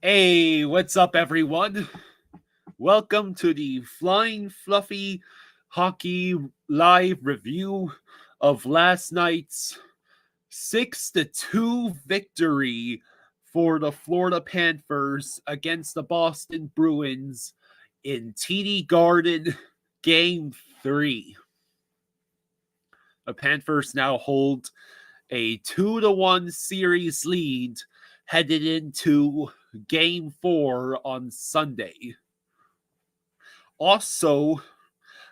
Hey, what's up, everyone? Welcome to the Flying Fluffy Hockey Live review of last night's 6-2 victory for the Florida Panthers against the Boston Bruins in TD Garden Game 3. The Panthers now hold a 2-1 series lead headed into Game 4 on Sunday. Also,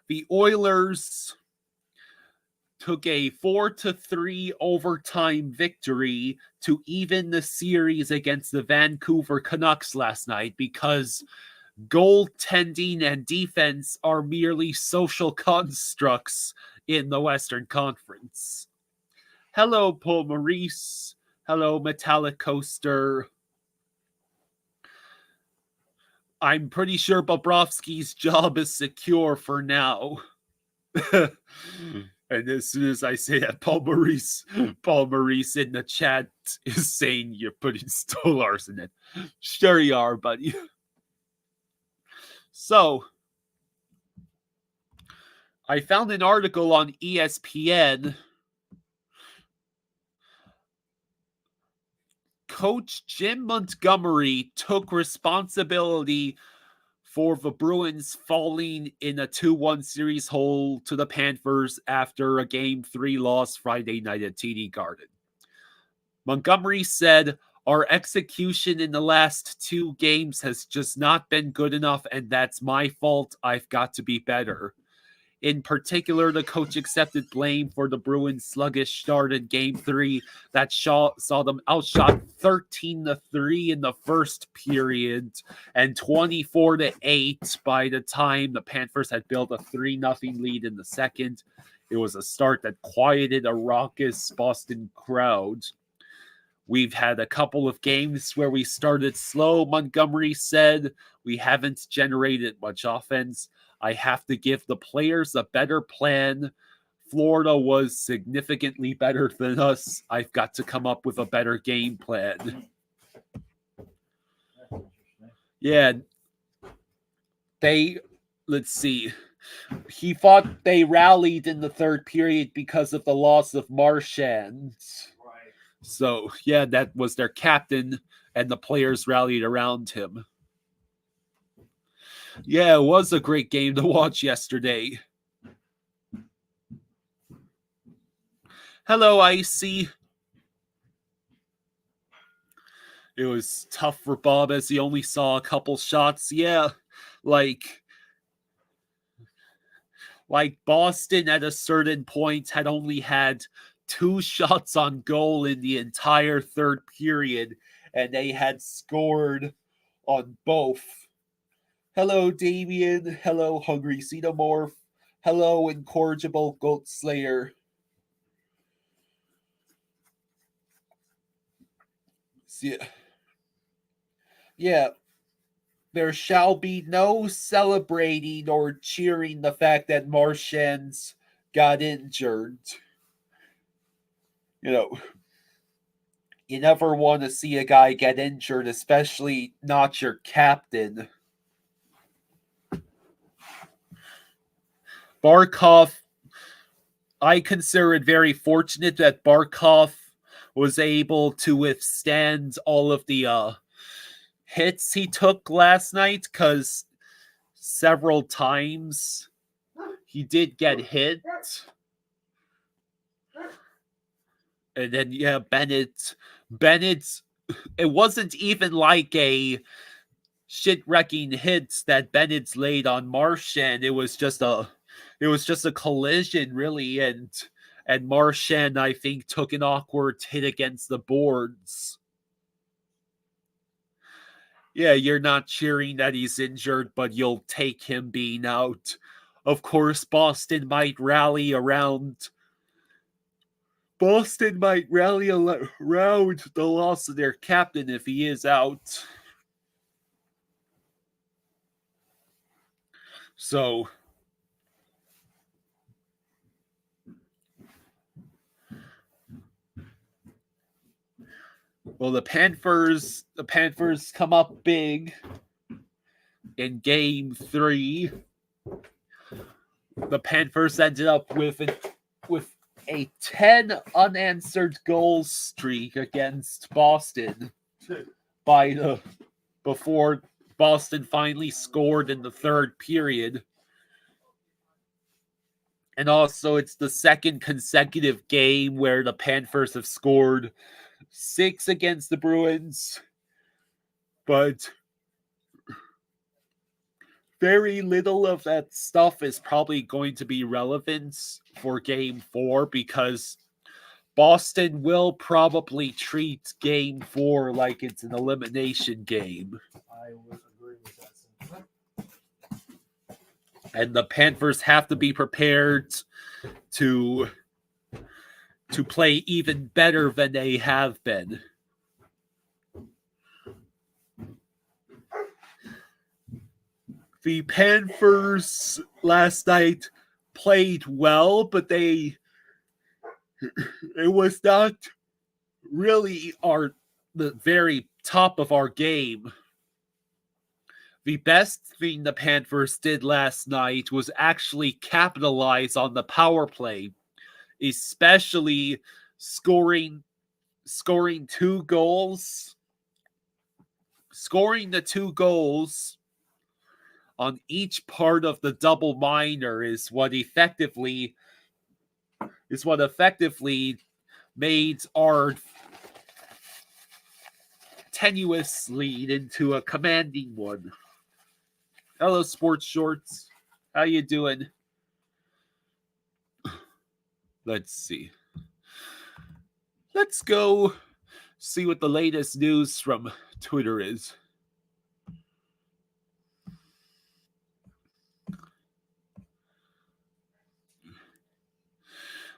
the Oilers took a 4-3 overtime victory to even the series against the Vancouver Canucks last night because goaltending and defense are merely social constructs in the Western Conference. Hello, Paul Maurice. Hello, Metallic Coaster. I'm pretty sure Bobrovsky's job is secure for now. And as soon as I say that, Paul Maurice in the chat is saying you're putting Stolars in it. Sure you are, buddy. So, I found an article on ESPN. Coach Jim Montgomery took responsibility for the Bruins falling in a 2-1 series hole to the Panthers after a Game 3 loss Friday night at TD Garden. Montgomery said, "Our execution in the last two games has just not been good enough, and that's my fault. I've got to be better." In particular, the coach accepted blame for the Bruins' sluggish start in Game 3 that saw them outshot 13-3 in the first period and 24-8 by the time the Panthers had built a 3-0 lead in the second. It was a start that quieted a raucous Boston crowd. "We've had a couple of games where we started slow," Montgomery said. "We haven't generated much offense. I have to give the players a better plan. Florida was significantly better than us. I've got to come up with a better game plan." Yeah, let's see. He thought they rallied in the third period because of the loss of Marchand. Right. So, yeah, that was their captain, and the players rallied around him. Yeah, it was a great game to watch yesterday. Hello, Icy. It was tough for Bob as he only saw a couple shots. Yeah, like Boston at a certain point had only had 2 shots on goal in the entire third period, and they had scored on both. Hello, Damien. Hello, Hungry Xenomorph. Hello, Incorrigible Goat Slayer. Yeah, there shall be no celebrating or cheering the fact that Marchand's got injured. You know, you never want to see a guy get injured, especially not your captain. Barkov, I consider it very fortunate that Barkov was able to withstand all of the hits he took last night, because several times he did get hit. And then, yeah, Bennett, it wasn't even like a shit-wrecking hit that Bennett's laid on Marchand. It was just a collision, really, and Marchand, I think, took an awkward hit against the boards. Yeah, you're not cheering that he's injured, but you'll take him being out. Of course, Boston might rally around the loss of their captain if he is out. So, Well, the Panthers come up big in Game 3. The Panthers ended up with a 10 unanswered goals streak against Boston before Boston finally scored in the third period. And also, it's the second consecutive game where the Panthers have scored 6 against the Bruins, but very little of that stuff is probably going to be relevant for Game 4 because Boston will probably treat Game 4 like it's an elimination game. I would agree with that sentiment. And the Panthers have to be prepared to play even better than they have been. The Panthers last night played well, but it was not really the very top of our game. The best thing the Panthers did last night was actually capitalize on the power play, especially scoring 2 goals. Scoring the 2 goals on each part of the double minor is what effectively made our tenuous lead into a commanding one. Hello, Sports Shorts. How you doing? Let's see. Let's go see what the latest news from Twitter is.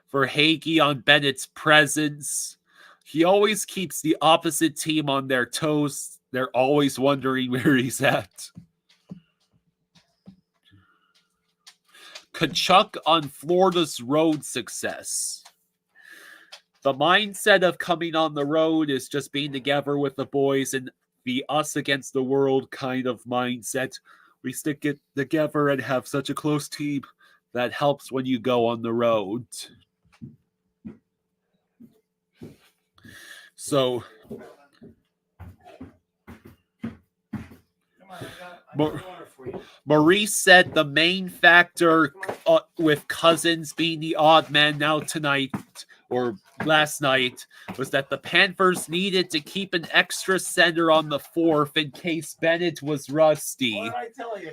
For Hagee on Bennett's presence, he always keeps the opposite team on their toes. They're always wondering where he's at. Kachuk on Florida's road success. The mindset of coming on the road is just being together with the boys and the us against the world kind of mindset. We stick it together and have such a close team that helps when you go on the road. So, Maurice said the main factor with Cousins being the odd man out tonight or last night was that the Panthers needed to keep an extra center on the fourth in case Bennett was rusty. What did I tell you?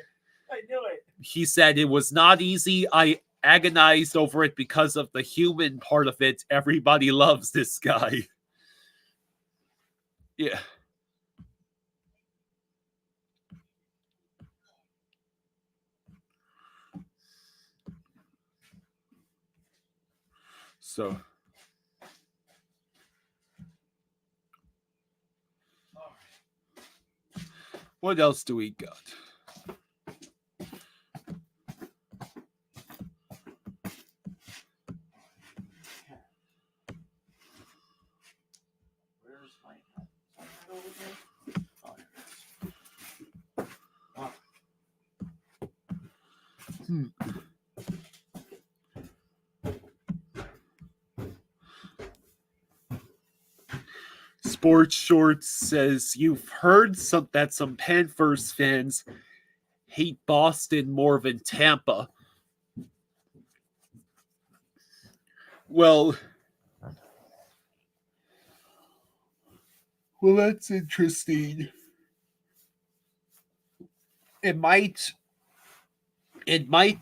I knew it. He said it was not easy. I agonized over it because of the human part of it. Everybody loves this guy. Yeah. So, what else do we got? Where's my Sports Shorts says you've heard that some Panthers fans hate Boston more than Tampa. Well, that's interesting. It might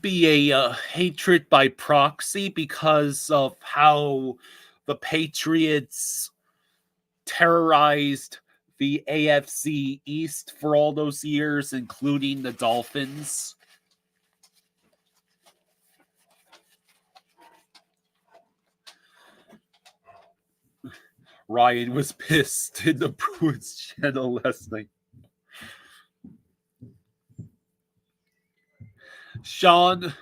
be a hatred by proxy because of how the Patriots terrorized the AFC East for all those years, including the Dolphins. Ryan was pissed in the Bruins channel last night. Sean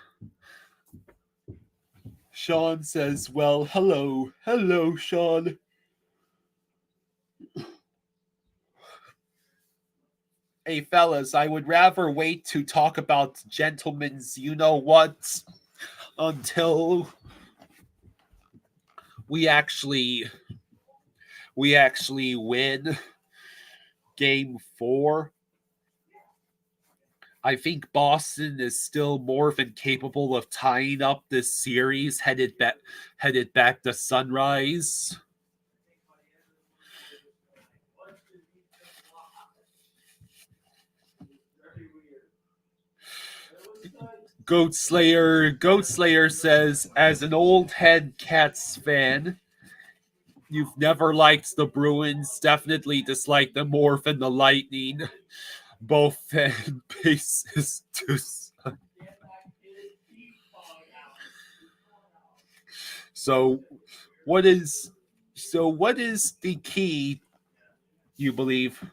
says, well, hello, Sean. Hey, fellas, I would rather wait to talk about gentlemen's you know what until we actually win game 4. I think Boston is still more than capable of tying up this series headed back to Sunrise. Goat Slayer says, as an old head Cats fan, you've never liked the Bruins, definitely dislike them more than the Lightning. Both fan bases to. So what is the key, you believe?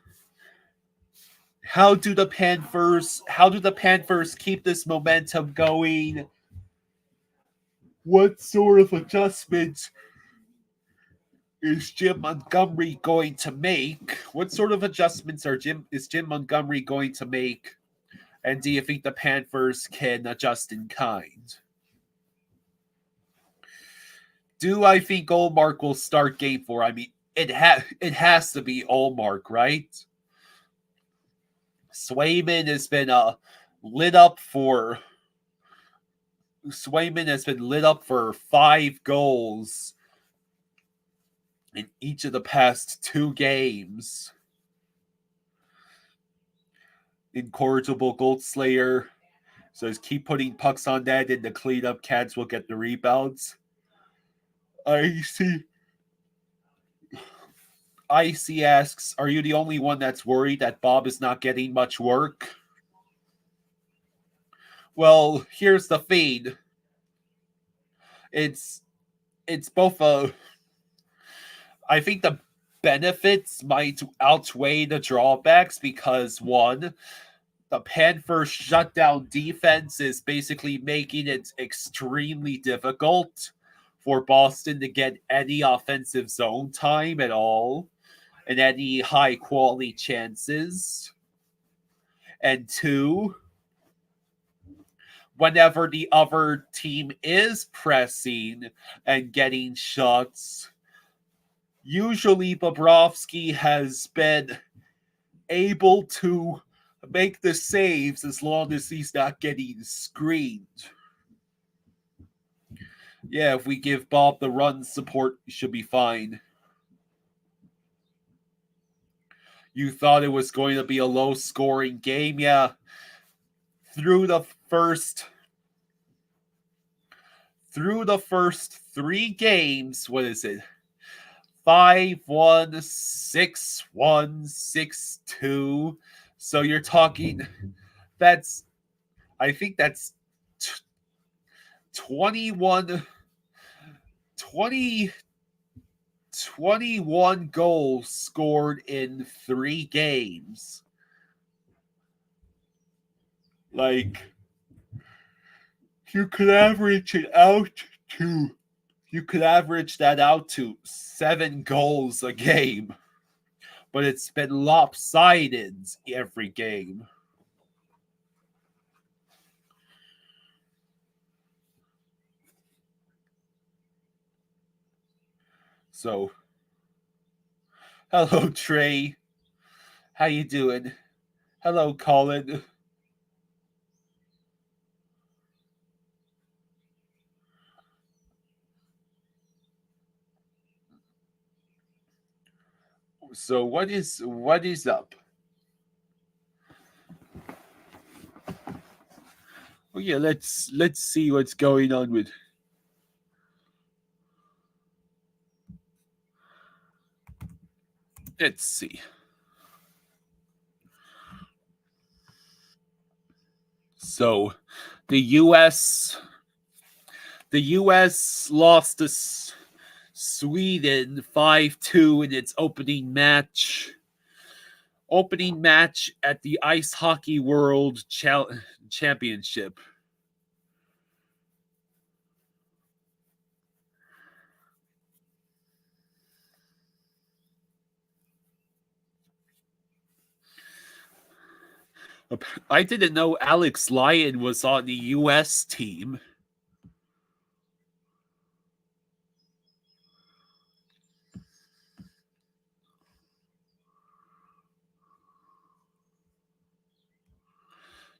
How do the Panthers keep this momentum going? What sort of adjustments is Jim Montgomery going to make? What sort of adjustments is Jim Montgomery going to make? And do you think the Panthers can adjust in kind? Do I think Olmark will start game 4? I mean, it has to be Olmark, right? Swayman has been lit up for Swayman has been lit up for 5 goals in each of the past 2 games. Incorrigible Gold Slayer says keep putting pucks on net and the cleanup Cats will get the rebounds. Icy asks, are you the only one that's worried that Bob is not getting much work? Well, here's the feed. It's both I think the benefits might outweigh the drawbacks because, one, the Panthers shutdown defense is basically making it extremely difficult for Boston to get any offensive zone time at all and any high quality chances. And 2, whenever the other team is pressing and getting shots, usually Bobrovsky has been able to make the saves as long as he's not getting screened. Yeah, if we give Bob the run support, he should be fine. You thought it was going to be a low-scoring game, yeah. Through the first 3 games, what is it? 5-1, 6-1, 6-2. So you're talking I think that's 21 goals scored in 3 games. Like, you could average that out to 7 goals a game. But it's been lopsided every game. So, hello Trey. How you doing? Hello Colin. So what is up? Well, yeah, let's see what's going on with. Let's see. So, the U.S. lost to Sweden 5-2 in its opening match. At the Ice Hockey World Championship. I didn't know Alex Lyon was on the U.S. team.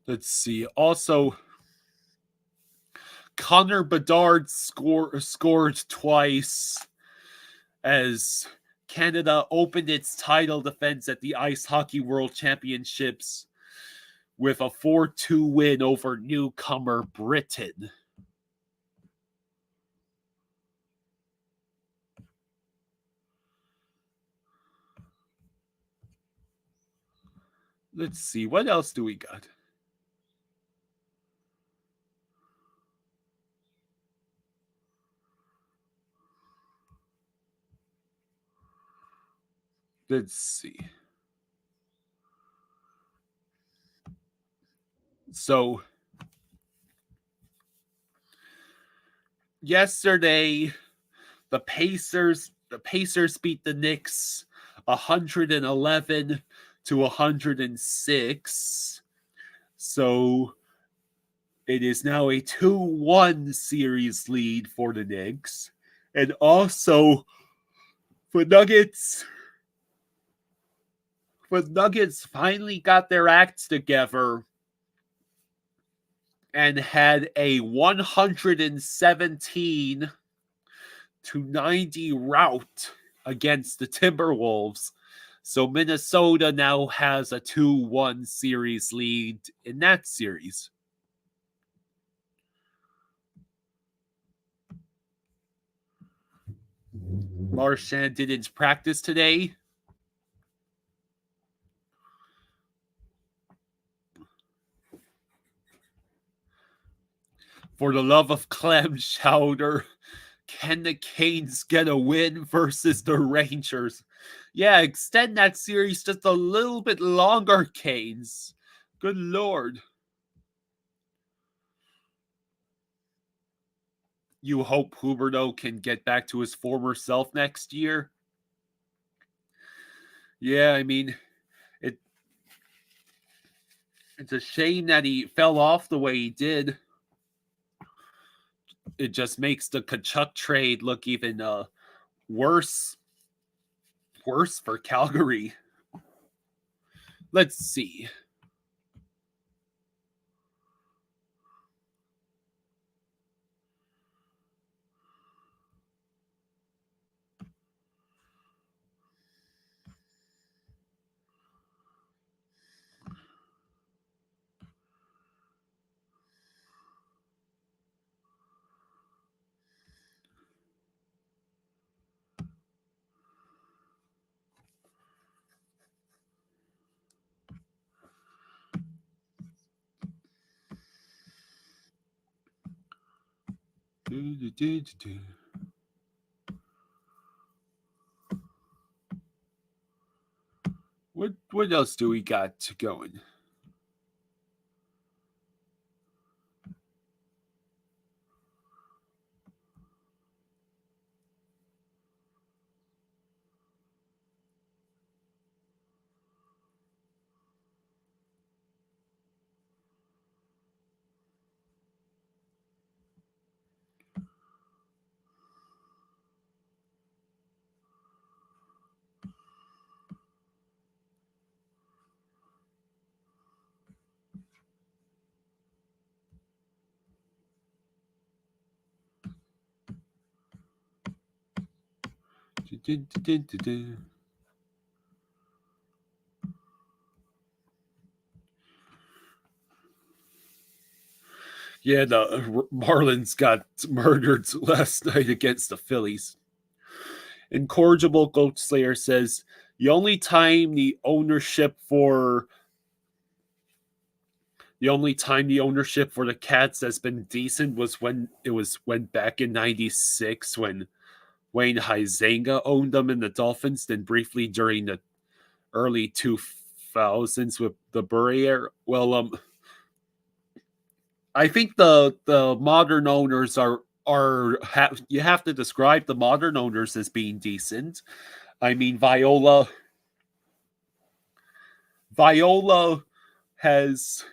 Let's see. Also, Connor Bedard scored twice as Canada opened its title defense at the Ice Hockey World Championships with a 4-2 win over newcomer Britain. Let's see, what else do we got? Let's see. So, yesterday, the Pacers beat the Knicks 111 to 106. So it is now a 2-1 series lead for the Knicks. And also the Nuggets finally got their acts together and had a 117 to 90 rout against the Timberwolves. So Minnesota now has a 2-1 series lead in that series. Marchand didn't practice today. For the love of clam chowder, can the Canes get a win versus the Rangers? Yeah, extend that series just a little bit longer, Canes. Good Lord. You hope Huberdeau can get back to his former self next year? Yeah, I mean, it's a shame that he fell off the way he did. It just makes the Tkachuk trade look even worse for Calgary. Let's see. What else do we got going? Yeah, the Marlins got murdered last night against the Phillies. Incorrigible Goat Slayer says the only time the ownership for the Cats has been decent was when went back in '96 when Wayne Huizenga owned them in the Dolphins, then briefly during the early 2000s with the Burry era. Well, I think the modern owners you have to describe the modern owners as being decent. I mean, Viola has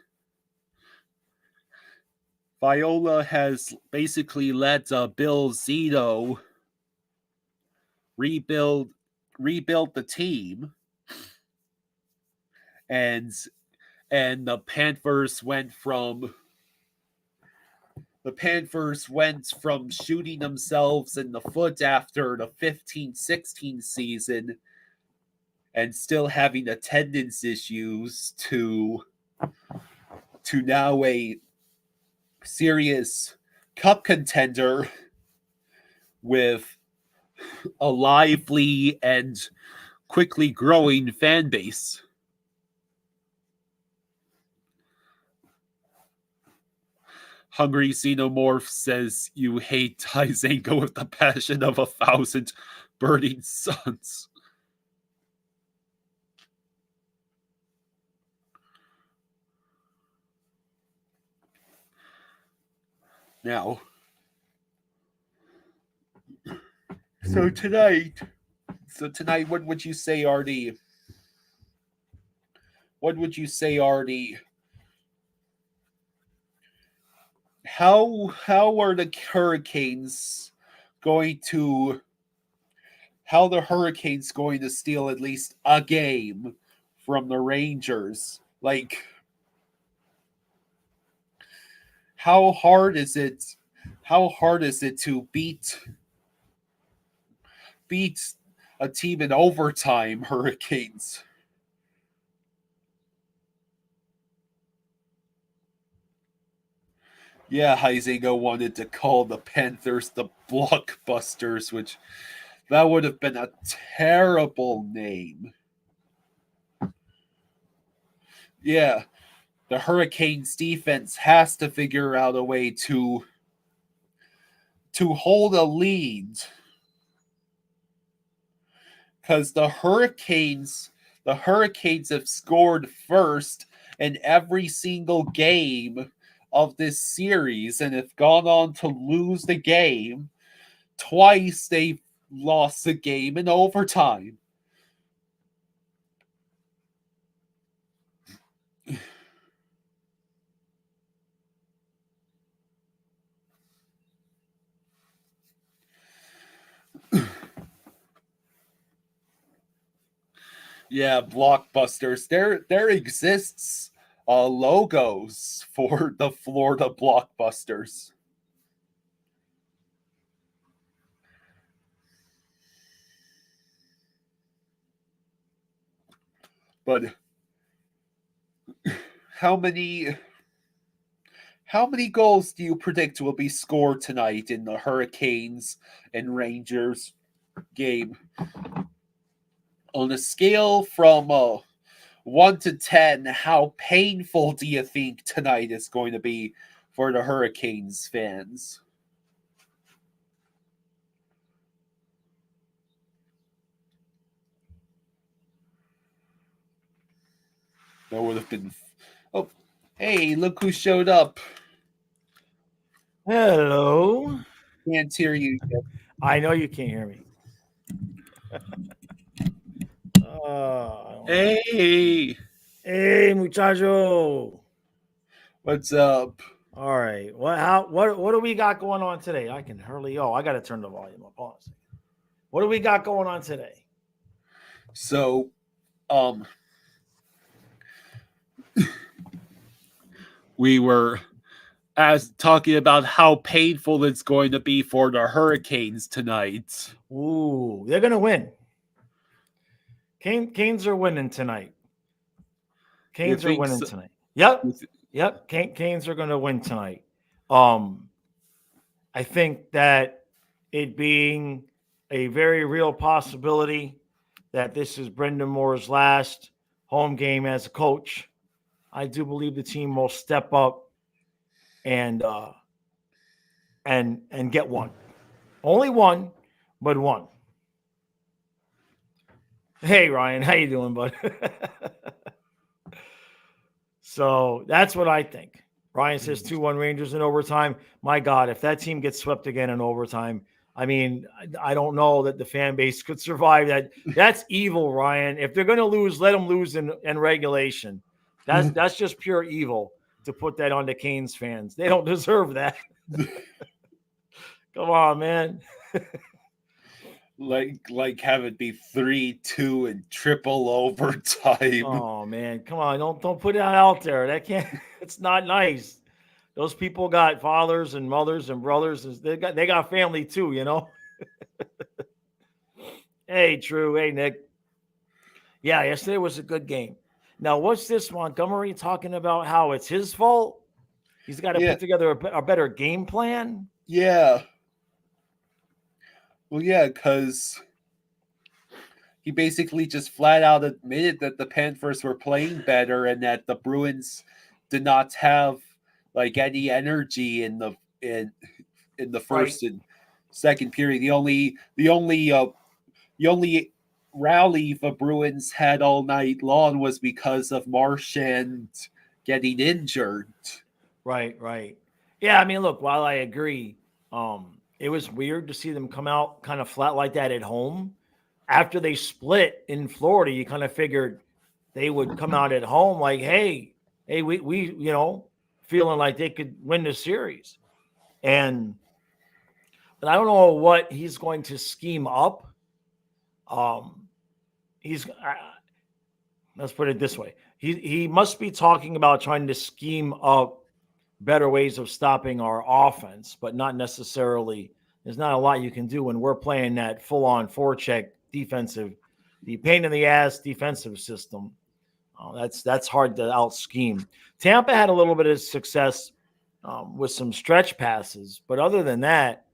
basically let Bill Zito rebuild the team, and the Panthers went from shooting themselves in the foot after the 15-16 season and still having attendance issues to now a serious cup contender with a lively and quickly growing fan base. Hungry Xenomorph says you hate Taizenko with the passion of 1,000 burning suns. Now, so tonight, what would you say are the how are the Hurricanes going to steal at least a game from the Rangers? Like, how hard is it to beat a team in overtime, Hurricanes? Yeah, Huizinga wanted to call the Panthers the Blockbusters, which that would have been a terrible name. Yeah, the Hurricanes defense has to figure out a way to hold a lead, because the Hurricanes have scored first in every single game of this series and have gone on to lose the game. Twice they've lost the game in overtime. Yeah, Blockbusters. There exists logos for the Florida Blockbusters. But how many goals do you predict will be scored tonight in the Hurricanes and Rangers game? On a scale from 1 to 10, how painful do you think tonight is going to be for the Hurricanes fans? That would have been... Oh, hey, look who showed up. Hello. Can't hear you yet. I know you can't hear me. Hey, Hey, muchacho. what's up? All right. What do we got going on today? I can hardly. Oh, I got to turn the volume up. Hold on a second. What do we got going on today? So, we were talking about how painful it's going to be for the Hurricanes tonight. Ooh, they're gonna win. Canes are winning tonight. Canes are winning tonight. Yep. Canes are gonna win tonight. I think that it being a very real possibility that this is Brendan Moore's last home game as a coach, I do believe the team will step up and get one. Only one, but one. Hey Ryan, how you doing, bud? So that's what I think. Ryan says 2-1 Rangers in overtime. My God, if that team gets swept again in overtime, I mean, I don't know that the fan base could survive that. That's evil, Ryan. If they're going to lose, let them lose in regulation. That's just pure evil to put that on the Canes fans. They don't deserve that. Come on, man. Like have it be 3-2 and triple overtime. Oh man, come on! Don't put that out there. That can't. It's not nice. Those people got fathers and mothers and brothers. They got family too. You know. Hey, True. Hey, Nick. Yeah, yesterday was a good game. Now, what's this Montgomery talking about? How it's his fault? He's got to Yeah. put together a better game plan. Yeah. Well, yeah, because he basically just flat out admitted that the Panthers were playing better and that the Bruins did not have like any energy in the first and second period. The only rally the Bruins had all night long was because of Marchand getting injured. Right. Yeah, I mean, look, while I agree, it was weird to see them come out kind of flat like that at home. After they split in Florida, you kind of figured they would come out at home like, hey, we feeling like they could win the series. But I don't know what he's going to scheme up. Let's put it this way. He must be talking about trying to scheme up better ways of stopping our offense, but not necessarily. There's not a lot you can do when we're playing that full-on forecheck defensive, the pain in the ass defensive system. That's hard to out scheme. Tampa had a little bit of success with some stretch passes, but other than that,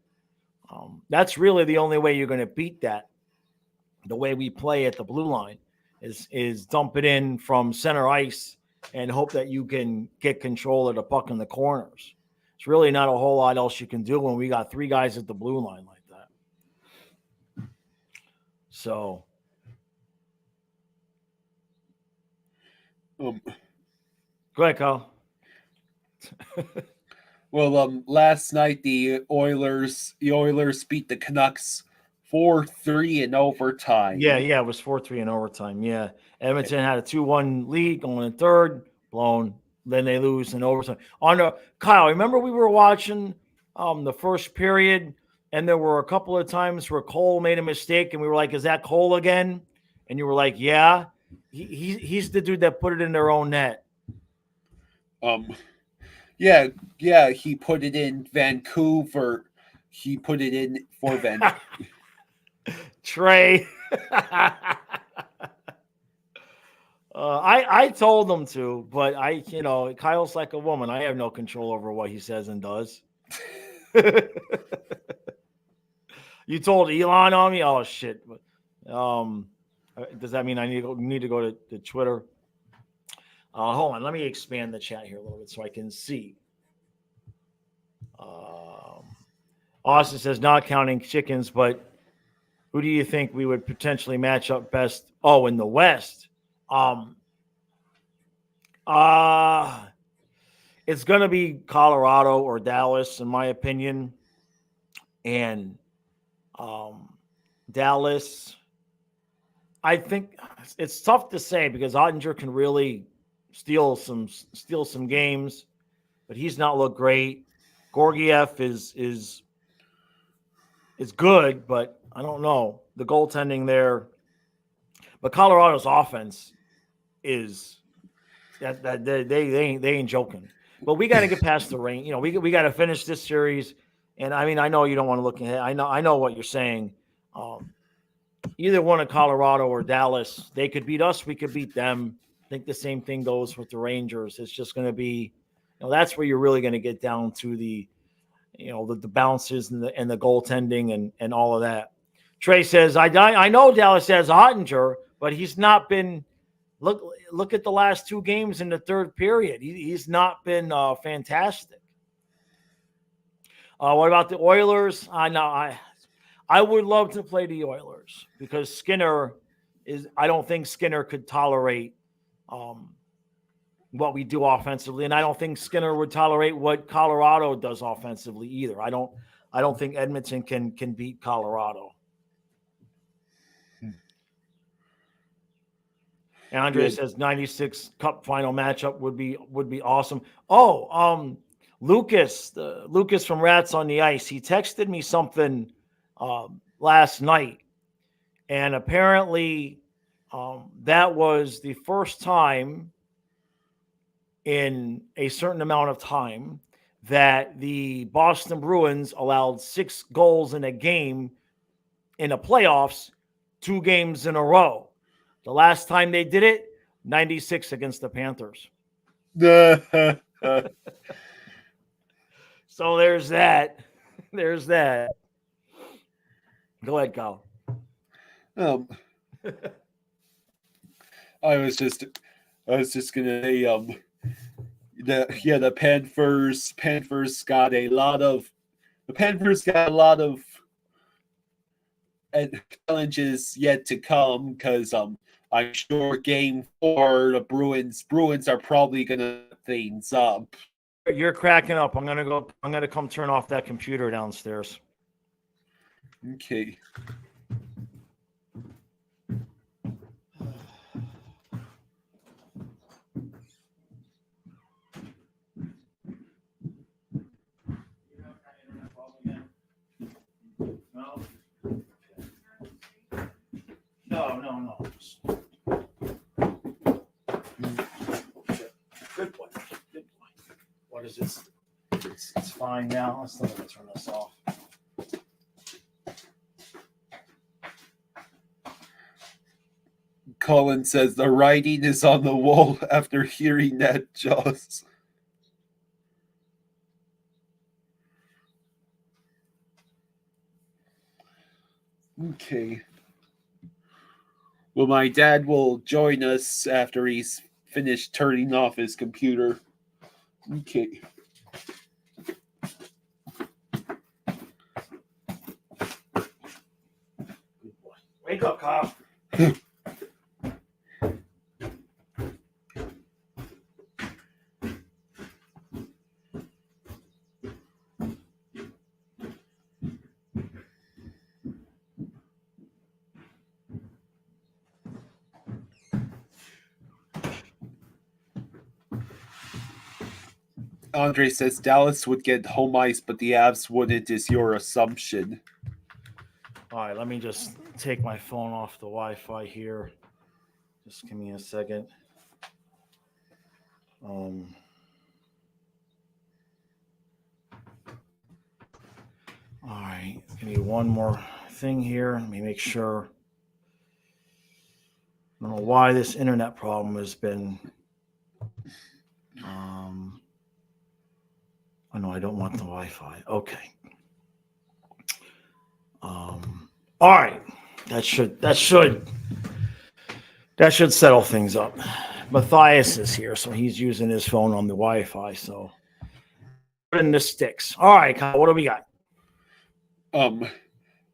that's really the only way you're going to beat that. The way we play at the blue line is dump it in from center ice and hope that you can get control of the puck in the corners. It's really not a whole lot else you can do when we got three guys at the blue line like that. So, go ahead, Kyle. Well, last night the Oilers beat the Canucks 4-3 in overtime. Yeah, it was 4-3 in overtime. Yeah, Edmonton had a 2-1 lead going in third, blown. Then they lose in overtime. Kyle, remember we were watching the first period, and there were a couple of times where Cole made a mistake, and we were like, "Is that Cole again?" And you were like, "Yeah." He's the dude that put it in their own net. Yeah, he put it in Vancouver. He put it in for Vancouver. Trey. I told him to, but Kyle's like a woman. I have no control over what he says and does. You told Elon on me? Oh shit. Does that mean I need to go to Twitter? Hold on. Let me expand the chat here a little bit so I can see. Austin says, not counting chickens, but who do you think we would potentially match up best? Oh, in the West. It's going to be Colorado or Dallas, in my opinion. And Dallas, I think it's tough to say because Ottinger can really steal some games, but he's not looked great. Gorgiev is good, but I don't know. The goaltending there. But Colorado's offense is that they ain't joking. But we got to get past the rain. We got to finish this series. And I mean, I know you don't want to look ahead. I know what you're saying. Either one of Colorado or Dallas, they could beat us. We could beat them. I think the same thing goes with the Rangers. It's just going to be, that's where you're really going to get down to the bounces and the goaltending and all of that. Trey says, I know Dallas has Ottinger, but he's not been. Look at the last two games in the third period. He's not been fantastic. What about the Oilers? I would love to play the Oilers because Skinner is. I don't think Skinner could tolerate what we do offensively, and I don't think Skinner would tolerate what Colorado does offensively either. I don't think Edmonton can beat Colorado. And Andre Yeah. says 96 Cup final matchup would be awesome. Oh, Lucas from Rats on the Ice, he texted me something last night, and apparently that was the first time in a certain amount of time that the Boston Bruins allowed 6 goals in a game in the playoffs 2 games in a row. The last time they did it, 96 against the Panthers. So there's that. There's that. Go ahead, Kyle. I was just gonna say the Panthers got a lot of challenges yet to come, because I'm sure game 4 the Bruins are probably gonna things up. You're cracking up. I'm gonna come turn off that computer downstairs. Okay. No. Good boy. What is this? It's fine now. Let's let me turn this off. Colin says the writing is on the wall after hearing that, Jaws. Okay. Well, my dad will join us after he's finished turning off his computer. Okay. Wake up, Kyle. Andre says Dallas would get home ice, but the Avs wouldn't, is your assumption. All right, let me just take my phone off the Wi-Fi here. Just give me a second. All right, give me one more thing here. Let me make sure. I don't know why this internet problem has been. Oh no, I don't want the Wi-Fi. Okay. All right, that should settle things up. Matthias is here, so he's using his phone on the Wi-Fi. So, in the sticks. All right, Kyle, what do we got?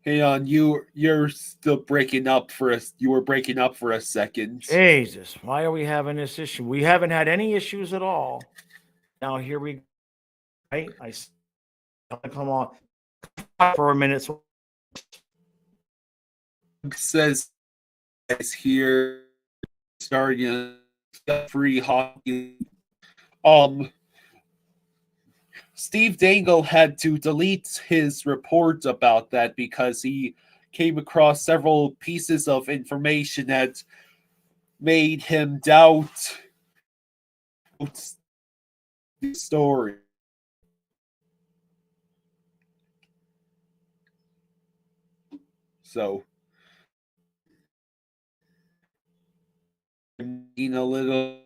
Hang on, you're still breaking up for us. You were breaking up for a second. Jesus, why are we having this issue? We haven't had any issues at all. Now here we go. Right? I come on for a minute. So says here starting free hockey. Steve Dangle had to delete his report about that because he came across several pieces of information that made him doubt the story. So, being a little.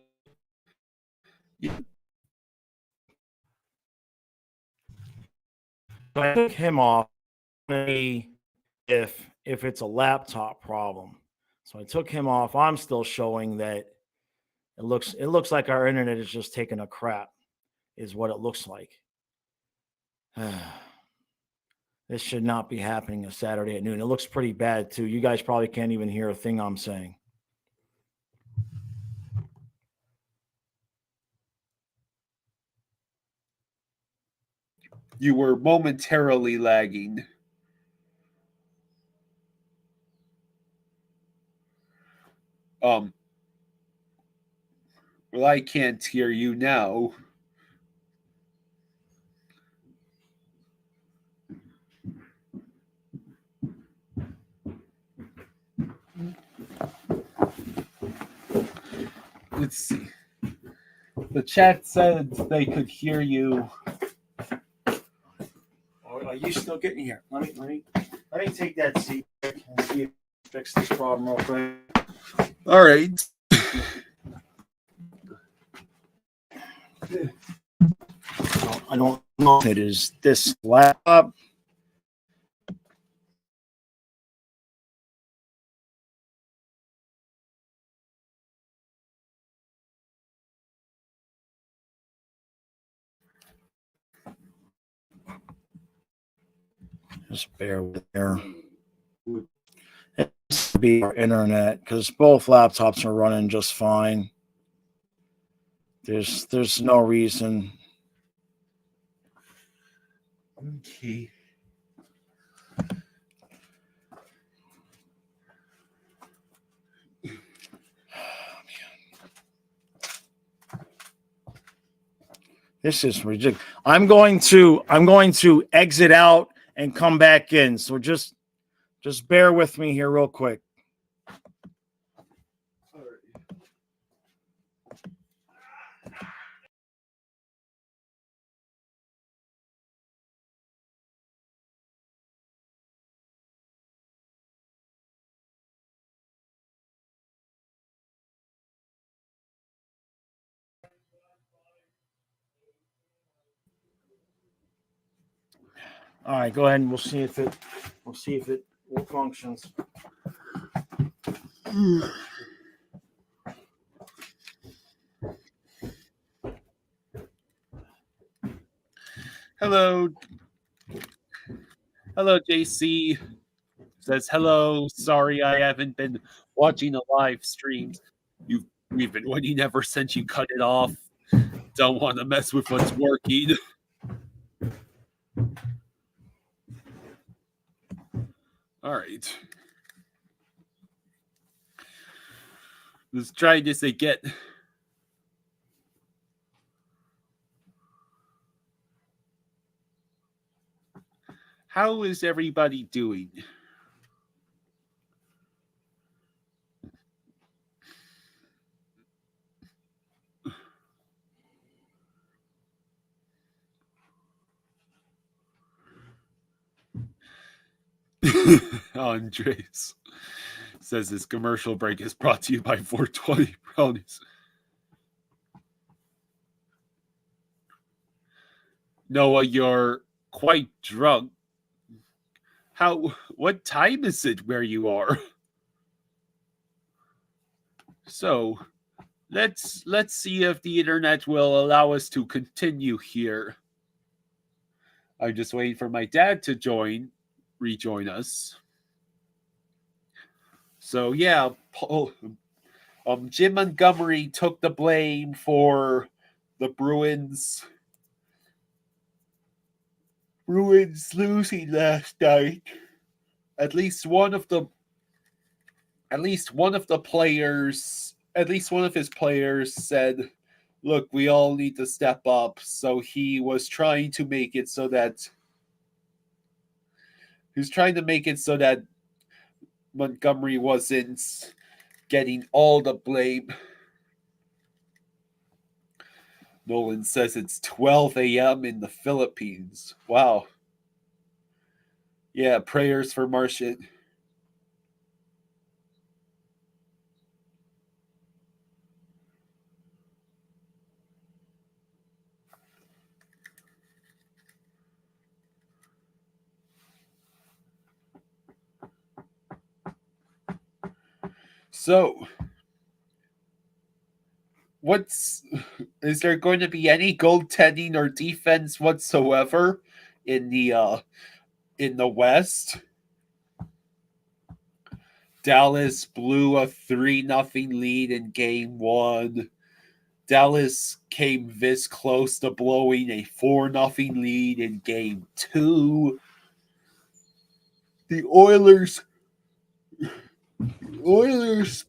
I took him off if it's a laptop problem. So I took him off. I'm still showing that it looks like our internet is just taking a crap, is what it looks like. This should not be happening a Saturday at noon. It looks pretty bad too. You guys probably can't even hear a thing I'm saying. You were momentarily lagging. Well, I can't hear you now. Let's see. The chat said they could hear you. Are you still getting here? Let me take that seat and see if I fix this problem real quick. All right. I don't know if it is this laptop. Just bear with there. It's to be our internet because both laptops are running just fine. There's no reason. Okay. This is ridiculous. I'm going to exit out and come back in. So just bear with me here real quick. All right, go ahead and we'll see if it functions. Hello. Hello, JC. Says hello. Sorry, I haven't been watching the live streams. We've been waiting ever since you cut it off. Don't want to mess with what's working. All right. Let's try this again. How is everybody doing? Andres says this commercial break is brought to you by 420 Brownies. Noah, you're quite drunk. What time is it where you are? So, let's see if the internet will allow us to continue here. I'm just waiting for my dad to rejoin us. So yeah, Jim Montgomery took the blame for the Bruins losing last night. At least one of his players said, "Look, we all need to step up." So he was trying to make it so that Montgomery wasn't getting all the blame. Nolan says it's 12 a.m. in the Philippines. Wow. Yeah, prayers for Martian. So, is there going to be any goaltending or defense whatsoever in the West? Dallas blew a 3-0 lead in game 1. Dallas came this close to blowing a 4-0 lead in game 2. The Oilers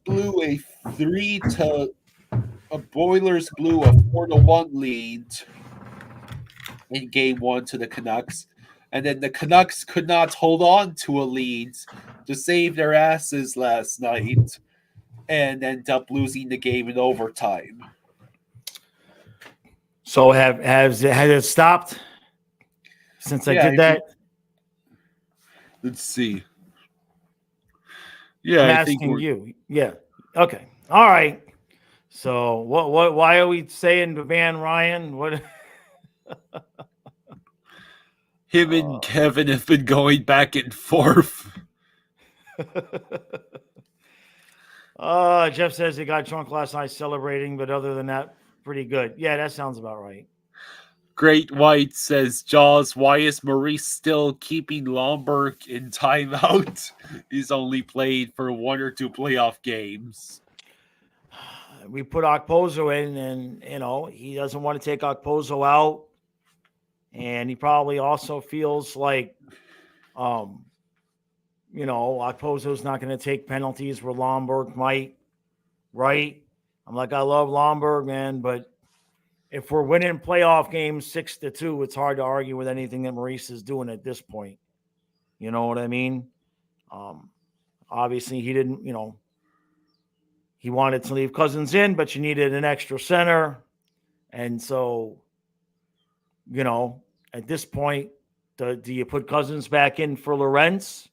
blew a 3-2 Boilers blew a 4-1 lead in game one to the Canucks. And then the Canucks could not hold on to a lead to save their asses last night and end up losing the game in overtime. So has it stopped since I did that? Let's see. Yeah, I'm I think asking you. Yeah. Okay. All right. So what why are we saying Van Ryan? What him and Kevin have been going back and forth. Jeff says he got drunk last night celebrating, but other than that, pretty good. Yeah, that sounds about right. Great White says, Jaws, why is Maurice still keeping Lomberg in timeout? He's only played for 1 or 2 playoff games. We put Okposo in, and he doesn't want to take Okposo out, and he probably also feels like, Okposo's not going to take penalties where Lomberg might, right? I'm like, I love Lomberg, man, but if we're winning playoff games 6-2, it's hard to argue with anything that Maurice is doing at this point. You know what I mean? Obviously, he didn't, he wanted to leave Cousins in, but you needed an extra center. And so, at this point, do you put Cousins back in for Lorentz?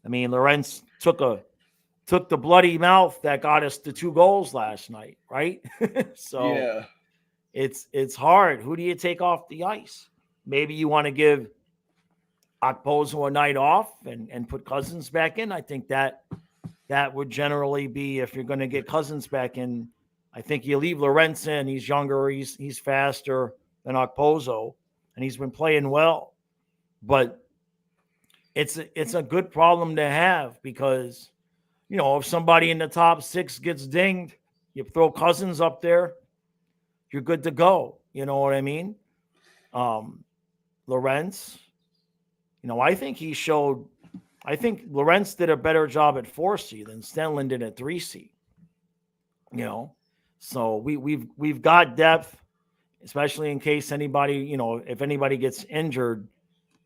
I mean, Lorentz took the bloody mouth that got us the 2 goals last night, right? So yeah. It's hard. Who do you take off the ice? Maybe you want to give Okposo a night off and put Cousins back in. I think that would generally be, if you're going to get Cousins back in, I think you leave Lorentz in. He's younger. He's faster than Okposo, and he's been playing well. But it's a good problem to have because, if somebody in the top 6 gets dinged, you throw Cousins up there, you're good to go. You know what I mean? Lorentz, I think Lorentz did a better job at 4C than Stenlund did at 3C. So we've got depth, especially in case anybody, if anybody gets injured.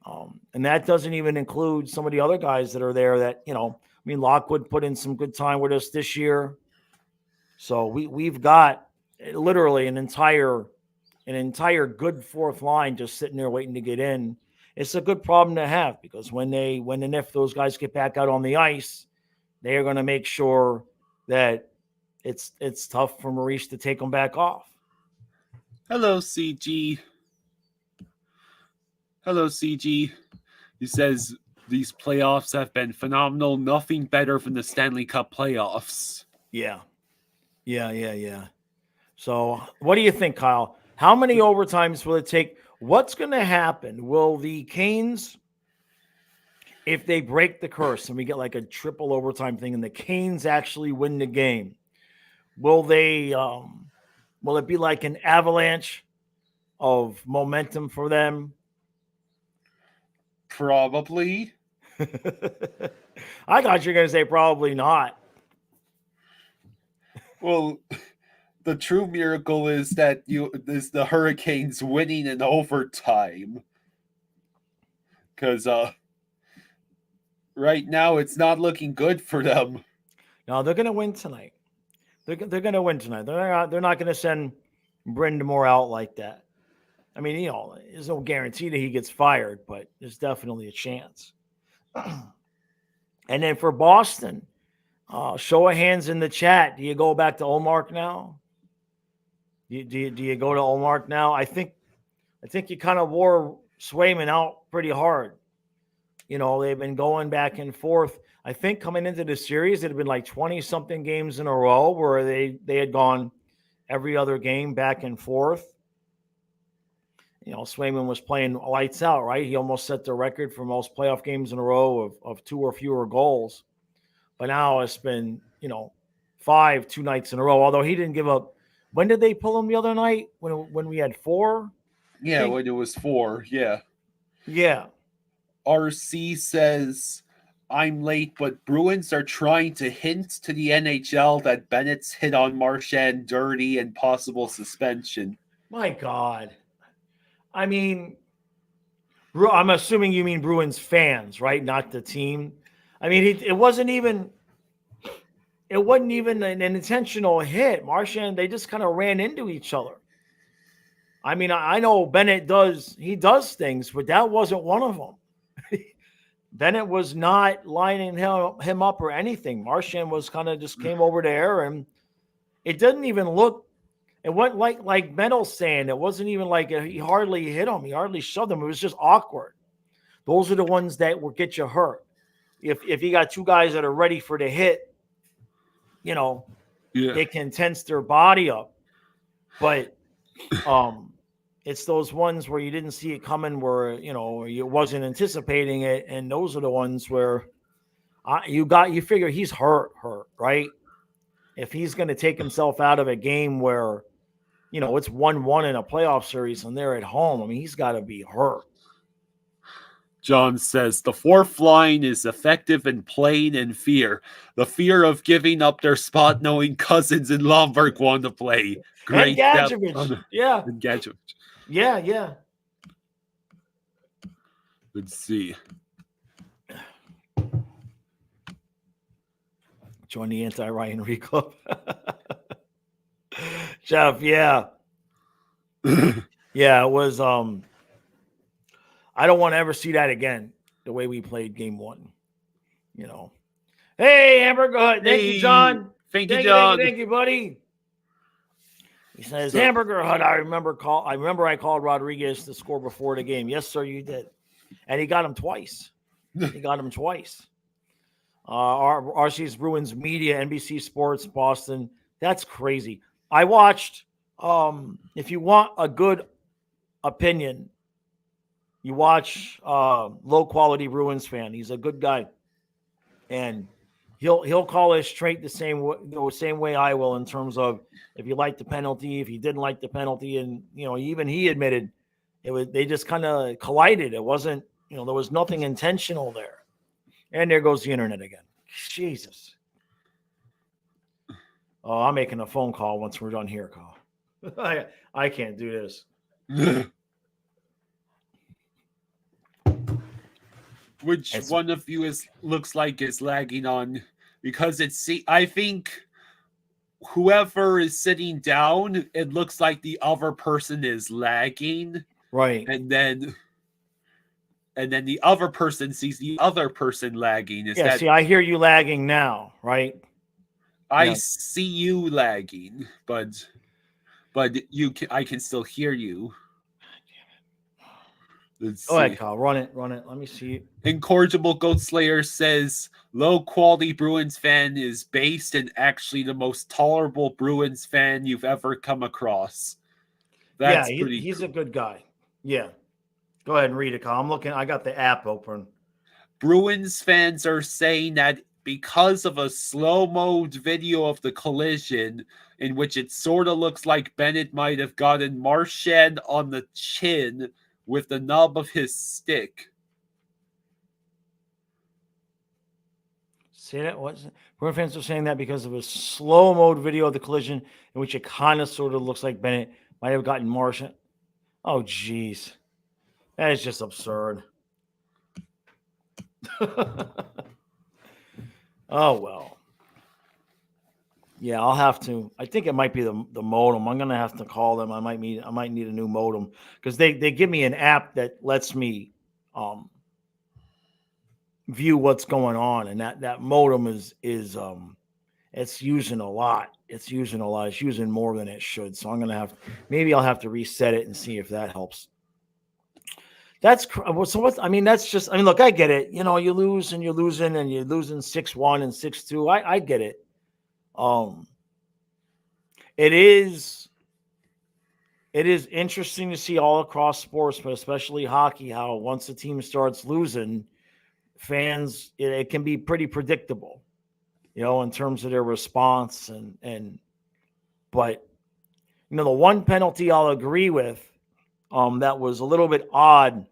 And that doesn't even include some of the other guys that are there that, Lockwood put in some good time with us this year. So we've got literally an entire good 4th line just sitting there waiting to get in. It's a good problem to have because when and if those guys get back out on the ice, they are going to make sure that it's tough for Maurice to take them back off. Hello, CG. Hello, CG. He says these playoffs have been phenomenal. Nothing better than the Stanley Cup playoffs. Yeah. So what do you think, Kyle? How many overtimes will it take? What's going to happen? Will the Canes, if they break the curse and we get like a triple overtime thing and the Canes actually win the game, will it be like an avalanche of momentum for them? Probably. I thought you were going to say probably not. Well, the true miracle is that is the Hurricanes winning in overtime. Because right now it's not looking good for them. No, they're going to win tonight. They're going to win tonight. They're not going to send Brind'Amour out like that. I mean, there's no guarantee that he gets fired, but there's definitely a chance. And then for Boston, show of hands in the chat. Do you go back to Ullmark now? Do you go to Ullmark now? I think you kind of wore Swayman out pretty hard. They've been going back and forth. I think coming into the series, it had been like 20-something games in a row where they had gone every other game back and forth. Swayman was playing lights out, right? He almost set the record for most playoff games in a row of 2 or fewer goals. But now it's been, 5 2 nights in a row, although he didn't give up. When did they pull him the other night? When we had 4? Yeah, when it was 4, yeah. Yeah. RC says, I'm late, but Bruins are trying to hint to the NHL that Bennett's hit on Marchand dirty and possible suspension. My God. I mean, I'm assuming you mean Bruins fans, right? Not the team. I mean, it wasn't even an intentional hit. Marchand, they just kind of ran into each other. I mean, I know Bennett does things, but that wasn't one of them. Bennett was not lining him up or anything. Marchand was kind of just came over there, and it didn't even look. It went like Mendel's saying. It wasn't even like he hardly hit him. He hardly shoved him. It was just awkward. Those are the ones that will get you hurt. If you got two guys that are ready for the hit, they can tense their body up. But it's those ones where you didn't see it coming, where you wasn't anticipating it, and those are the ones where you figure he's hurt, right? If he's going to take himself out of a game where it's 1-1 in a playoff series and they're at home, I mean, he's got to be hurt. John says the fourth line is effective in plain and fear. The fear of giving up their spot knowing Cousins and Lomberg want to play. Great. And Gadjevich. Yeah. And Gadjevich. Yeah. Let's see. Join the anti-Ryan Reed Club. Jeff, yeah. Yeah, it was I don't want to ever see that again, the way we played game one. Hey, Hamburger Hut. Thank you, John. Thank you, John. Thank you, buddy. He says, Hamburger Hut, I remember I called Rodriguez to score before the game. Yes, sir, you did. And he got him twice. RC's Bruins Media, NBC Sports, Boston. That's crazy. I watched, if you want a good opinion, you watch Low Quality Bruins Fan. He's a good guy. And he'll call it straight the same way I will, in terms of if you like the penalty, if you didn't like the penalty. And, even he admitted they just kind of collided. It wasn't, there was nothing intentional there. And there goes the internet again. Jesus. Oh, I'm making a phone call once we're done here, Carl. I can't do this. Which one of you looks like is lagging on? Because I think whoever is sitting down, it looks like the other person is lagging. Right. And then the other person sees the other person lagging. See, I hear you lagging now, right? I see you lagging, but I can still hear you. Let's Go ahead, Kyle. Run it. Let me see. Incorrigible Goat Slayer says low quality Bruins fan is based and actually the most tolerable Bruins fan you've ever come across. That's he's a good guy. Yeah. Go ahead and read it, Kyle. I'm looking. I got the app open. Bruins fans are saying that because of a slow-mo video of the collision in which it sort of looks like Bennett might have gotten Marchand on the chin with the knob of his stick. Say that? What? Bruins fans are saying that because of a slow-mo video of the collision in which it kind of sort of looks like Bennett might have gotten Marchand. Oh, geez. That is just absurd. Oh, well. Yeah, I'll have to. I think it might be the modem. I'm going to have to call them. I might need a new modem, because they give me an app that lets me view what's going on, and that modem is it's using a lot. It's using more than it should. So I'll have to reset it and see if that helps. That's so. What I mean, that's just. I mean, look, I get it. You lose and you're losing, and you're losing 6-1 and 6-2. I get it. It is interesting to see all across sports, but especially hockey, how once a team starts losing, fans, it can be pretty predictable, in terms of their response. But the one penalty I'll agree with, that was a little bit odd.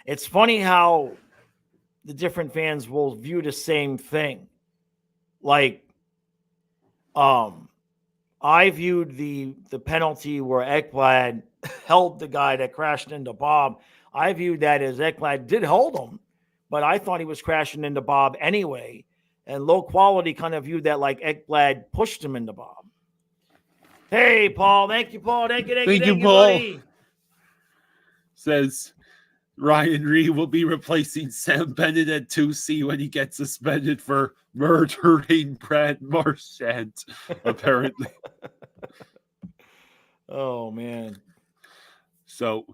It's funny how the different fans will view the same thing. Like, I viewed the penalty where Ekblad held the guy that crashed into Bob. I viewed that as Ekblad did hold him, but I thought he was crashing into Bob anyway. And Low Quality kind of viewed that like Ekblad pushed him into Bob. Hey, Paul. Thank you, Paul. Thank you, Paul. buddy. Says Ryan Reed will be replacing Sam Bennett at 2C when he gets suspended for murdering Brad Marchand, apparently. Oh, man. So,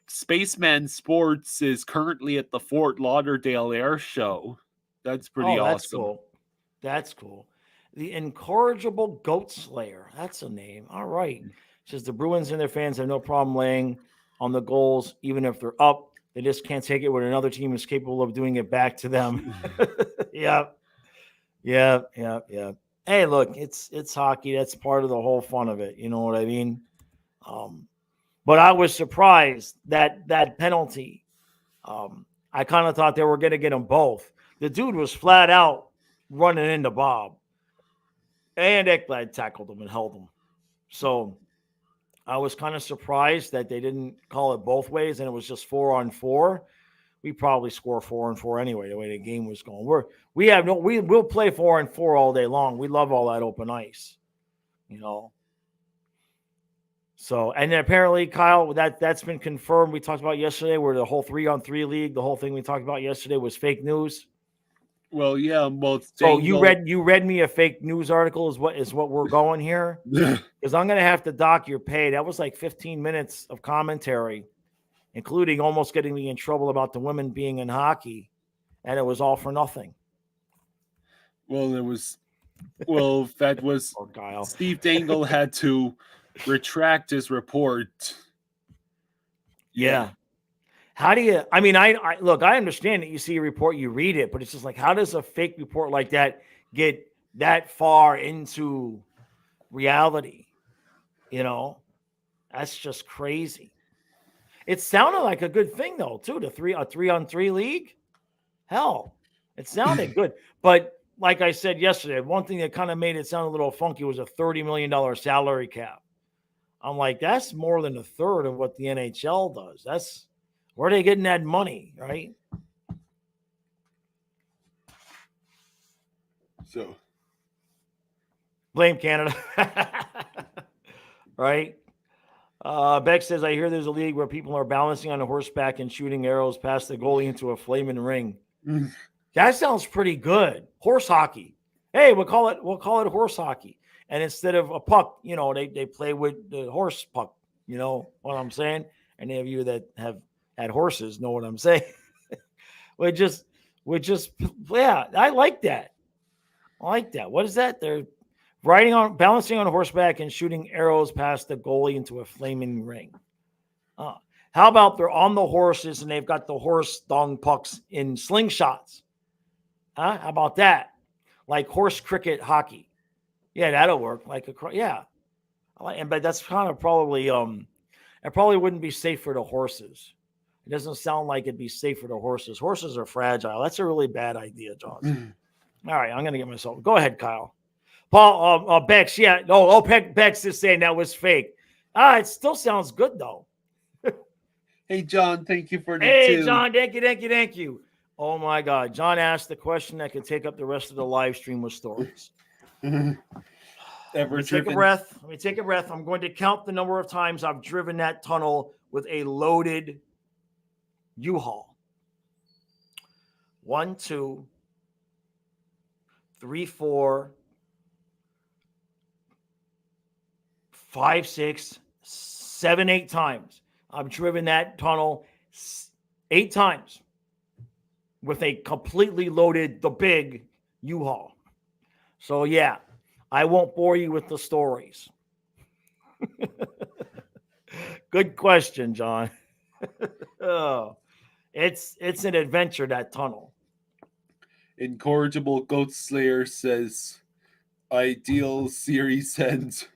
Spaceman Sports is currently at the Fort Lauderdale Air Show. That's pretty awesome. Cool. That's cool. The Incorrigible Goat Slayer. That's a name. All right. Says the Bruins and their fans have no problem laying on the goals, even if they're up. They just can't take it when another team is capable of doing it back to them. Yeah. Hey, look, it's hockey. That's part of the whole fun of it. You know what I mean? But I was surprised that penalty. I kind of thought they were going to get them both. The dude was flat out running into Bob. And Ekblad tackled him and held him. So I was kind of surprised that they didn't call it both ways and it was just 4-on-4. We probably score 4-on-4 anyway, the way the game was going. We'll play 4-on-4 all day long. We love all that open ice, you know. So, and then apparently, Kyle, that's been confirmed. We talked about yesterday where the whole 3-on-3 league, the whole thing we talked about yesterday was fake news. Well, yeah. Well, so you read me a fake news article is what we're going here, because I'm going to have to dock your pay. That was like 15 minutes of commentary, including almost getting me in trouble about the women being in hockey, and it was all for nothing. Well, that was Steve Dangle had to retract his report. Yeah. How do you, I mean, I look, I understand that you see a report, you read it, but it's just like, how does a fake report like that get that far into reality? You know, that's just crazy. It sounded like a good thing though, too, a 3-on-3 league. Hell, it sounded good. But like I said yesterday, one thing that kind of made it sound a little funky was a $30 million salary cap. I'm like, that's more than a third of what the NHL does. Where are they getting that money, right? So, blame Canada, right? Beck says, I hear there's a league where people are balancing on a horseback and shooting arrows past the goalie into a flaming ring. That sounds pretty good. Horse hockey. Hey, we'll call it horse hockey. And instead of a puck, you know, they play with the horse puck. You know what I'm saying? Any of you that have had horses know what I'm saying. we just, yeah, I like that. What is that? They're balancing on a horseback and shooting arrows past the goalie into a flaming ring. How about they're on the horses and they've got the horse dung pucks in slingshots? How about that? Like horse cricket hockey. Yeah, that'll work. But that's kind of probably it probably wouldn't be safe for the horses. It doesn't sound like it'd be safe for the horses. Horses are fragile. That's a really bad idea, John. All right, I'm going to get myself. Go ahead, Kyle. Paul, Bex, yeah. Bex is saying that was fake. It still sounds good, though. Hey, John, thank you for the Hey, John, thank you. Oh, my God. John asked the question that could take up the rest of the live stream with stories. Let me take a breath. I'm going to count the number of times I've driven that tunnel with a loaded U-Haul. 1, 2, 3, 4, 5, 6, 7, 8 times. I've driven that tunnel 8 times with a completely loaded, the big U-Haul. So, yeah, I won't bore you with the stories. Good question, John. Oh, it's an adventure, that tunnel. Incorrigible Goat Slayer says, ideal series end.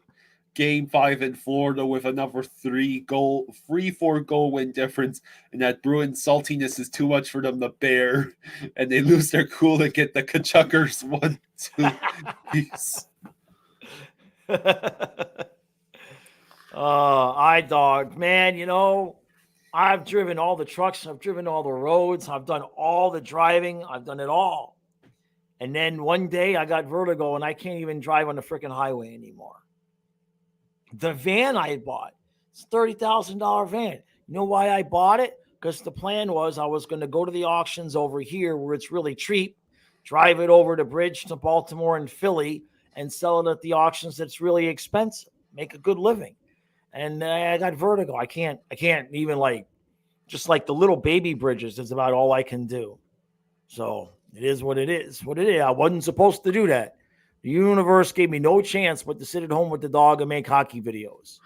Game 5 in Florida with another 3-4 goal win difference, and that Bruins saltiness is too much for them to bear, and they lose their cool and get the Kachuckers 1-2 piece. Dog, man, I've driven all the trucks, I've driven all the roads, I've done all the driving, I've done it all. And then one day I got vertigo and I can't even drive on the freaking highway anymore. The van I bought, it's a $30,000 van. You know why I bought it? Because the plan was I was going to go to the auctions over here where it's really cheap, drive it over the bridge to Baltimore and Philly, and sell it at the auctions that's really expensive, make a good living. And I got vertigo. I can't even just like the little baby bridges is about all I can do. So it is what it is. I wasn't supposed to do that. The universe gave me no chance but to sit at home with the dog and make hockey videos.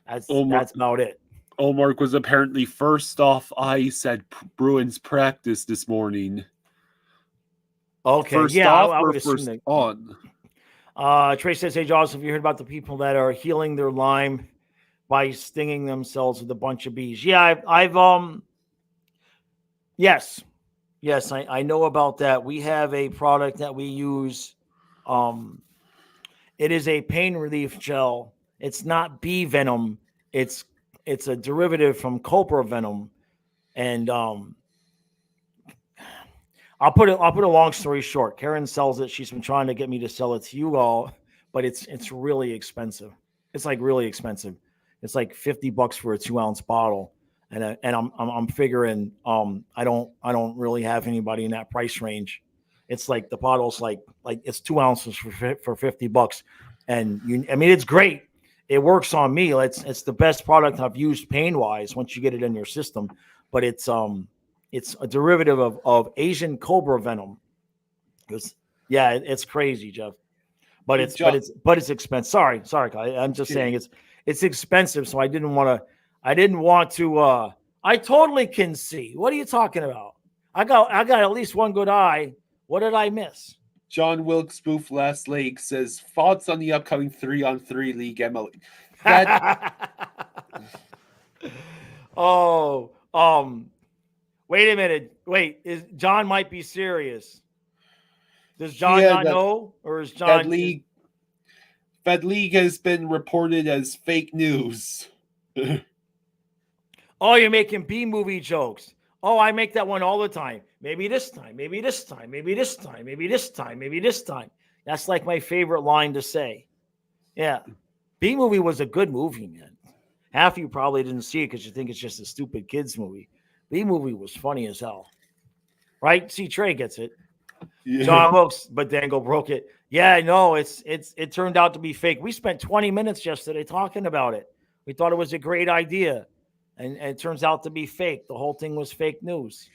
That's about it. Olmark was apparently first off ice at Bruins practice this morning. Okay, first off or first on? Trey says, "Hey, Jaws, have you heard about the people that are healing their Lyme by stinging themselves with a bunch of bees?" Yeah, yes, I know about that. We have a product that we use. It is a pain relief gel. It's not bee venom. It's a derivative from cobra venom, and I'll put a long story short. Karen sells it. She's been trying to get me to sell it to you all, but it's really expensive. It's like really expensive. It's like $50 for a 2-ounce bottle, and I'm figuring I don't really have anybody in that price range. It's like the bottle's like it's 2 ounces for $50, and it's great. It works on me. It's the best product I've used pain wise once you get it in your system, but it's a derivative of Asian cobra venom. It's crazy, Jeff. But it's expensive. Sorry, I'm just saying it's expensive. So I didn't want to. I totally can see. What are you talking about? I got at least one good eye. What did I miss? John Wilkes Booth Last Lake says thoughts on the upcoming 3-on-3 league, Emily. Wait a minute. Is John might be serious? Does John not know, or is John? That league has been reported as fake news. Oh, you're making B-movie jokes. Oh, I make that one all the time. Maybe this time, maybe this time, maybe this time, maybe this time, maybe this time. That's like my favorite line to say. Yeah. B-movie was a good movie, man. Half of you probably didn't see it because you think it's just a stupid kids movie. B-movie was funny as hell. Right? See, Trey gets it. Yeah. John Wilkes, but Dangle broke it. Yeah, no, it turned out to be fake. We spent 20 minutes yesterday talking about it. We thought it was a great idea. And it turns out to be fake. The whole thing was fake news.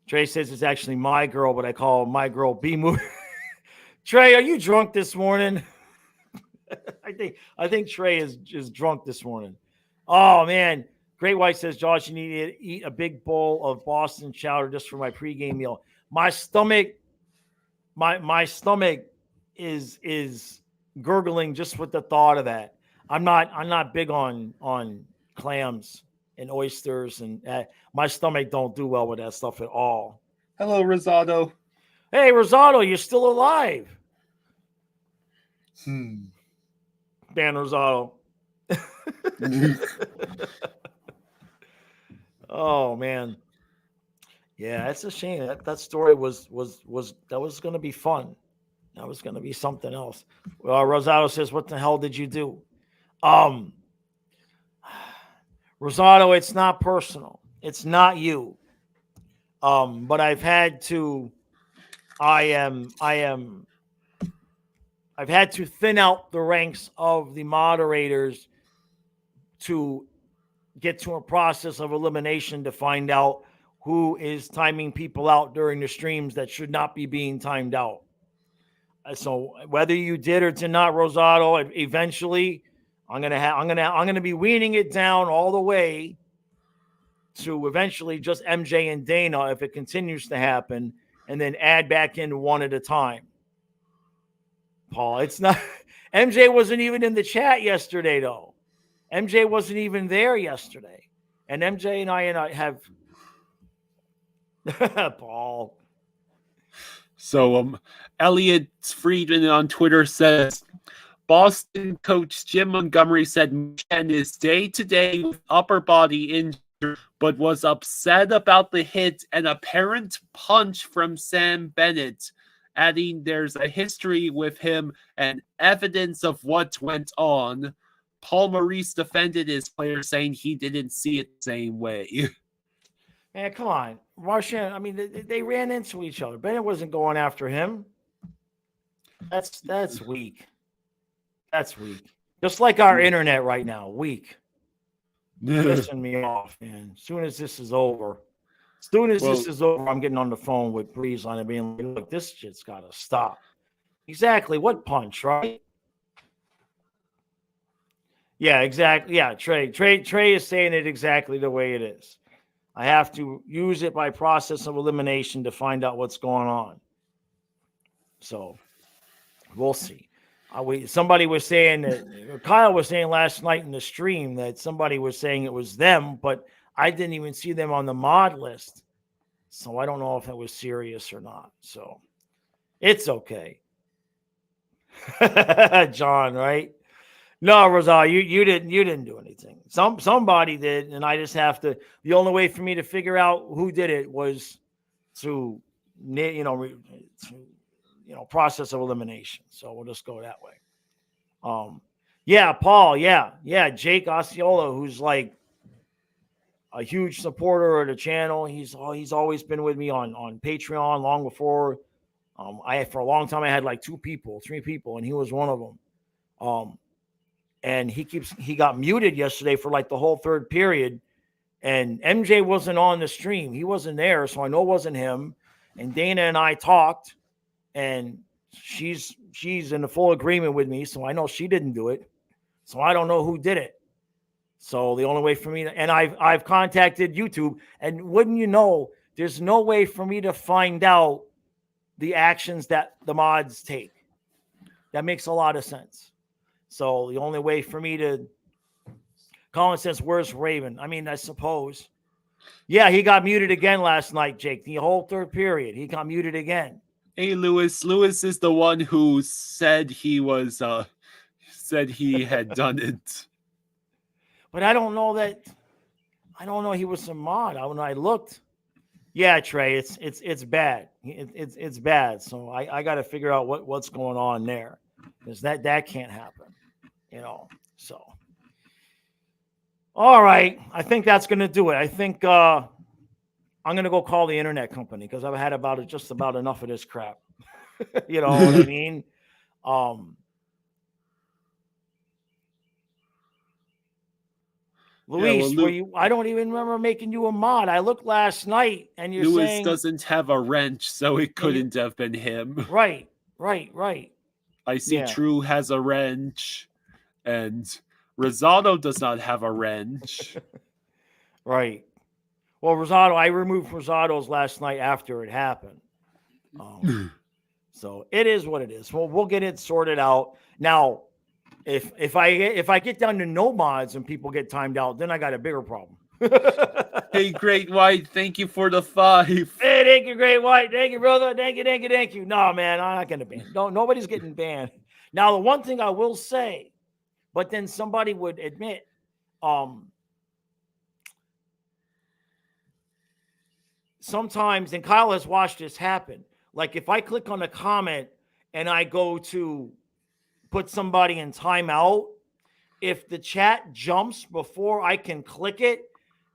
Trey says it's actually my girl, but I call my girl B-movie. Trey, are you drunk this morning? I think Trey is drunk this morning. Oh, man. Great White says, Josh, you need to eat a big bowl of Boston chowder just for my pregame meal. My stomach is gurgling just with the thought of that. I'm not big on clams and oysters, and my stomach don't do well with that stuff at all. Hello, Rosado. Hey, Rosado, you're still alive. Dan Rosado. Oh man, yeah, it's a shame. That story was going to be fun. That was going to be something else. Rosado says, "What the hell did you do?" Rosado, it's not personal. It's not you. But I've had to thin out the ranks of the moderators to get to a process of elimination to find out who is timing people out during the streams that should not be being timed out. So whether you did or did not, Rosado, eventually I'm gonna be weaning it down all the way to eventually just MJ and Dana if it continues to happen, and then add back in one at a time. Paul, it's MJ wasn't even in the chat yesterday, though. MJ wasn't even there yesterday. And MJ and I have Paul. So Elliot Friedman on Twitter says Boston coach Jim Montgomery said Chen is day-to-day with upper body injury, but was upset about the hit and apparent punch from Sam Bennett, adding there's a history with him and evidence of what went on. Paul Maurice defended his player, saying he didn't see it the same way. Man, come on. Marchand, I mean, they ran into each other. Bennett wasn't going after him. That's weak. That's weak. Just like our internet right now, weak. Pissing me off, man. As soon as this is over, I'm getting on the phone with Breeze on it, being like, look, this shit's got to stop. Exactly. What punch, right? Yeah, exactly. Yeah, Trey is saying it exactly the way it is. I have to use it by process of elimination to find out what's going on. So we'll see. Somebody was saying that Kyle was saying last night in the stream that somebody was saying it was them, but I didn't even see them on the mod list. So I don't know if it was serious or not. So it's okay. John, right? No, Rosario, you didn't do anything. Somebody did, and I just have to. The only way for me to figure out who did it was to process of elimination. So we'll just go that way. Yeah, Paul, yeah, Jake Osceola, who's like a huge supporter of the channel. He's always been with me on Patreon long before. For a long time I had like 3 people, and he was one of them. And he got muted yesterday for like the whole third period, and MJ wasn't on the stream. He wasn't there, so I know it wasn't him. And Dana and I talked, and she's in the full agreement with me, so I know she didn't do it. So I don't know who did it. So the only way for me and I've contacted YouTube, and wouldn't you know, there's no way for me to find out the actions that the mods take. That makes a lot of sense. So the only way for me to common sense, where's Raven? I mean, I suppose. Yeah, he got muted again last night, Jake. The whole third period, he got muted again. Hey, Lewis. Lewis is the one who said he had done it. But I don't know that. I don't know he was some mod. When I looked, yeah, Trey, it's bad. It's bad. So I got to figure out what's going on there, because that can't happen. So. All right. I think that's going to do it. I think I'm going to go call the internet company, because I've had just about enough of this crap. You know what I mean? Luis, I don't even remember making you a mod. I looked last night, and you're Lewis saying doesn't have a wrench, so it couldn't have been him. Right. I see True has a wrench, and Rosado does not have a wrench. Right. Well, Rosado, I removed Rosado's last night after it happened. So it is what it is. Well, we'll get it sorted out. Now, if I get down to no mods and people get timed out, then I got a bigger problem. Hey, Great White, thank you for the 5. Hey, thank you, Great White. Thank you, brother. Thank you. No, man, I'm not gonna ban. No, nobody's getting banned. Now, the one thing I will say, but then somebody would admit, sometimes, and Kyle has watched this happen, like if I click on a comment and I go to put somebody in timeout, if the chat jumps before I can click it,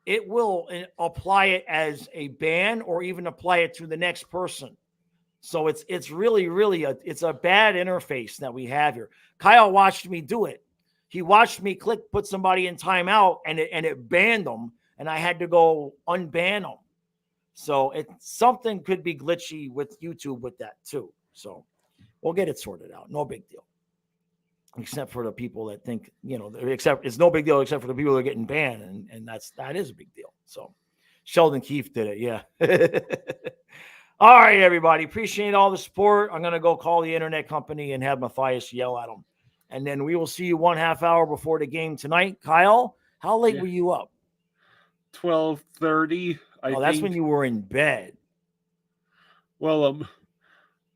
it will apply it as a ban or even apply it to the next person. So it's really it's a bad interface that we have here. Kyle watched me do it. He watched me put somebody in timeout, and it banned them, and I had to go unban them. So something could be glitchy with YouTube with that too. So we'll get it sorted out. No big deal. Except for the people that think, it's no big deal except for the people that are getting banned, and that is a big deal. So Sheldon Keefe did it, yeah. All right, everybody. Appreciate all the support. I'm gonna go call the internet company and have Matthias yell at them. And then we will see you 1/2 hour before the game tonight. Kyle, how late Yeah. were you up? 12:30. Oh, that's when you were in bed. Well,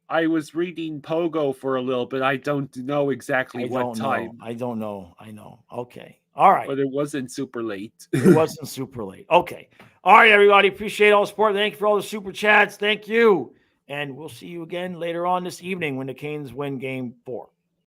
I was reading Pogo for a little bit. I don't know exactly what time. I don't know. I know. Okay. All right. But it wasn't super late. It wasn't super late. Okay. All right, everybody. Appreciate all the support. Thank you for all the super chats. Thank you. And we'll see you again later on this evening when the Canes win game 4.